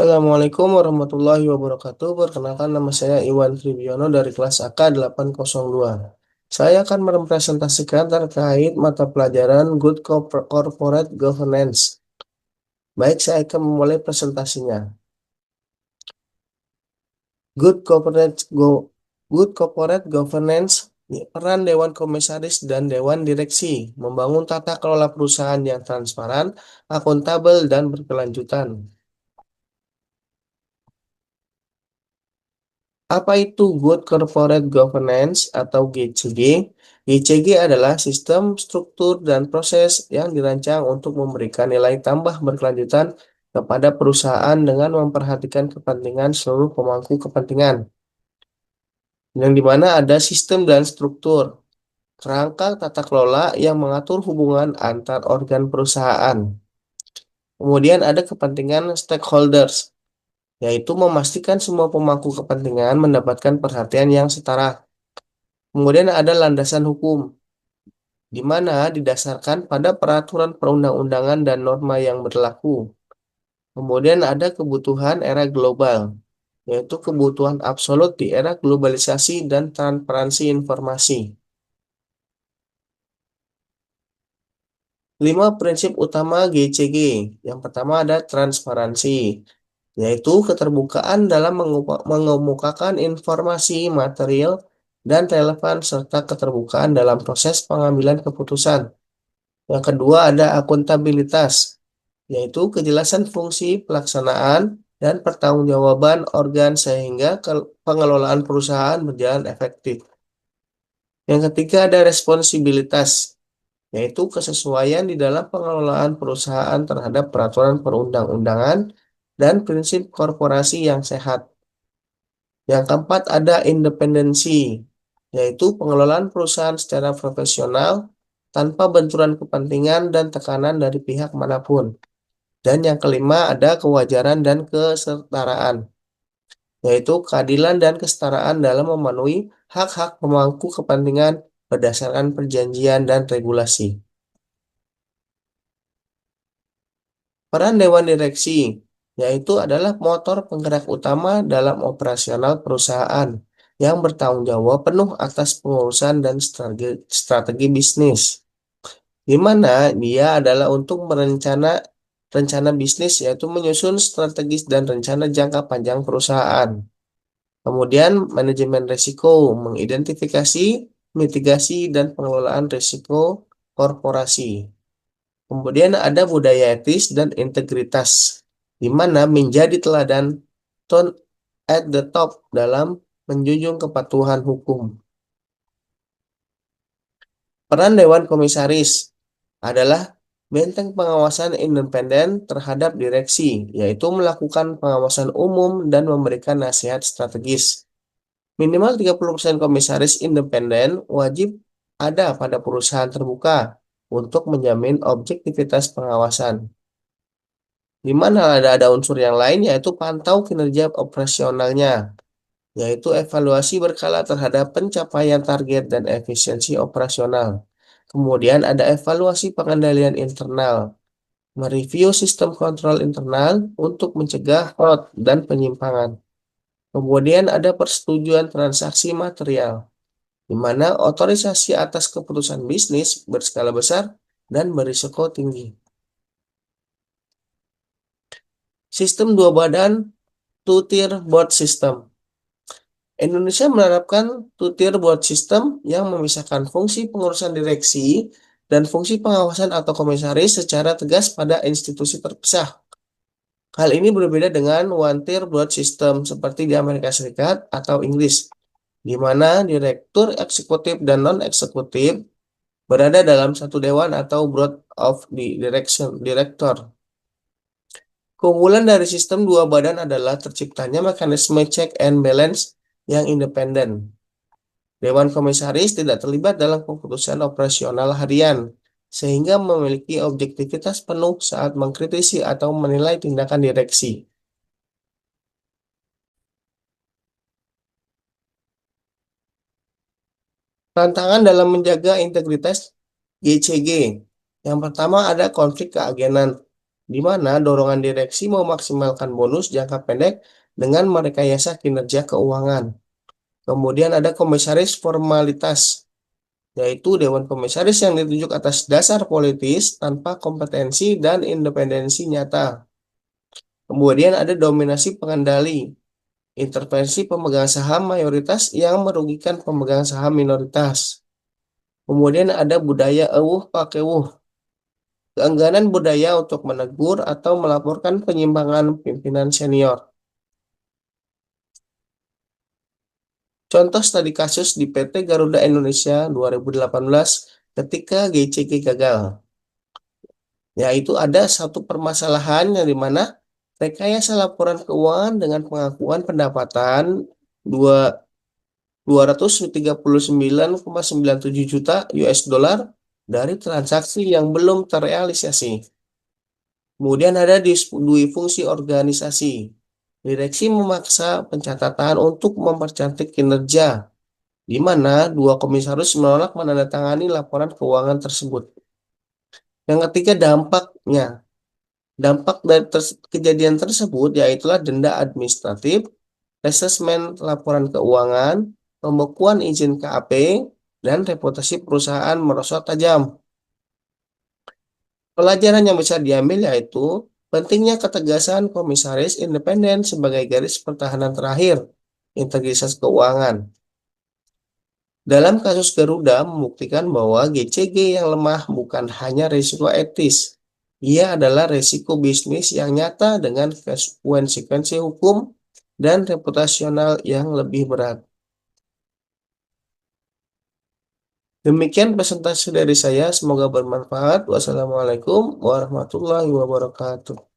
Assalamualaikum warahmatullahi wabarakatuh. Perkenalkan nama saya Iwan Tribiono dari kelas AK 802. Saya akan merepresentasikan terkait mata pelajaran Corporate Governance. Baik, saya akan memulai presentasinya. Good Corporate Good Corporate Governance, peran Dewan Komisaris dan Dewan Direksi, membangun tata kelola perusahaan yang transparan, akuntabel, dan berkelanjutan. Apa itu Good Corporate Governance atau GCG? GCG adalah sistem, struktur, dan proses yang dirancang untuk memberikan nilai tambah berkelanjutan kepada perusahaan dengan memperhatikan kepentingan seluruh pemangku kepentingan, yang dimana ada sistem dan struktur, kerangka tata kelola yang mengatur hubungan antar organ perusahaan. Kemudian ada kepentingan stakeholders, yaitu memastikan semua pemangku kepentingan mendapatkan perhatian yang setara. Kemudian ada landasan hukum, di mana didasarkan pada peraturan perundang-undangan dan norma yang berlaku. Kemudian ada kebutuhan era global, yaitu kebutuhan absolut di era globalisasi dan transparansi informasi. 5 prinsip utama GCG. Yang pertama ada transparansi, yaitu keterbukaan dalam mengemukakan informasi material dan relevan serta keterbukaan dalam proses pengambilan keputusan. Yang kedua ada akuntabilitas, yaitu kejelasan fungsi pelaksanaan dan pertanggungjawaban organ sehingga pengelolaan perusahaan berjalan efektif. Yang ketiga ada responsibilitas, yaitu kesesuaian di dalam pengelolaan perusahaan terhadap peraturan perundang-undangan dan prinsip korporasi yang sehat. Yang keempat ada independensi, yaitu pengelolaan perusahaan secara profesional tanpa benturan kepentingan dan tekanan dari pihak manapun. Dan yang kelima ada kewajaran dan kesetaraan, yaitu keadilan dan kesetaraan dalam memenuhi hak-hak pemangku kepentingan berdasarkan perjanjian dan regulasi. Peran Dewan Direksi, yaitu adalah motor penggerak utama dalam operasional perusahaan yang bertanggung jawab penuh atas pengurusan dan strategi bisnis, di mana dia adalah untuk rencana bisnis, yaitu menyusun strategis dan rencana jangka panjang perusahaan. Kemudian manajemen risiko, mengidentifikasi, mitigasi, dan pengelolaan risiko korporasi. Kemudian ada budaya etis dan integritas, di mana menjadi teladan tone at the top dalam menjunjung kepatuhan hukum. Peran Dewan Komisaris adalah benteng pengawasan independen terhadap direksi, yaitu melakukan pengawasan umum dan memberikan nasihat strategis. Minimal 30% komisaris independen wajib ada pada perusahaan terbuka untuk menjamin objektivitas pengawasan. Di mana ada unsur yang lain, yaitu pantau kinerja operasionalnya, yaitu evaluasi berkala terhadap pencapaian target dan efisiensi operasional. Kemudian ada evaluasi pengendalian internal, mereview sistem kontrol internal untuk mencegah fraud dan penyimpangan. Kemudian ada persetujuan transaksi material, di mana otorisasi atas keputusan bisnis berskala besar dan berisiko tinggi. Sistem dua badan two-tier board system. Indonesia menerapkan two-tier board system yang memisahkan fungsi pengurusan direksi dan fungsi pengawasan atau komisaris secara tegas pada institusi terpisah. Hal ini berbeda dengan one-tier board system seperti di Amerika Serikat atau Inggris, di mana direktur eksekutif dan non-eksekutif berada dalam satu dewan atau board of director. Keunggulan dari sistem dua badan adalah terciptanya mekanisme check and balance yang independen. Dewan Komisaris tidak terlibat dalam keputusan operasional harian, sehingga memiliki objektivitas penuh saat mengkritisi atau menilai tindakan direksi. Tantangan dalam menjaga integritas GCG. Yang pertama ada konflik keagenan. di mana dorongan direksi memaksimalkan bonus jangka pendek dengan merekayasa kinerja keuangan. Kemudian ada komisaris formalitas, yaitu dewan komisaris yang ditunjuk atas dasar politis tanpa kompetensi dan independensi nyata. Kemudian ada dominasi pengendali, intervensi pemegang saham mayoritas yang merugikan pemegang saham minoritas. Kemudian ada budaya eueuh pakeueuh, keengganan budaya untuk menegur atau melaporkan penyimpangan pimpinan senior. Contoh studi kasus di PT Garuda Indonesia 2018 ketika GCG gagal. Yaitu ada satu permasalahan yang dimana rekayasa laporan keuangan dengan pengakuan pendapatan 239,97 juta US dollar dari transaksi yang belum terrealisasi. Kemudian ada dui fungsi organisasi. Direksi memaksa pencatatan untuk mempercantik kinerja, di mana dua komisaris menolak menandatangani laporan keuangan tersebut. Yang ketiga, dampaknya. Dampak dari kejadian tersebut yaitulah denda administratif, asesmen laporan keuangan, pembekuan izin KAP, dan reputasi perusahaan merosot tajam. Pelajaran yang bisa diambil yaitu pentingnya ketegasan komisaris independen sebagai garis pertahanan terakhir integritas keuangan. Dalam kasus Garuda membuktikan bahwa GCG yang lemah bukan hanya risiko etis, ia adalah risiko bisnis yang nyata dengan konsekuensi hukum dan reputasional yang lebih berat. Demikian presentasi dari saya, semoga bermanfaat. Wassalamualaikum warahmatullahi wabarakatuh.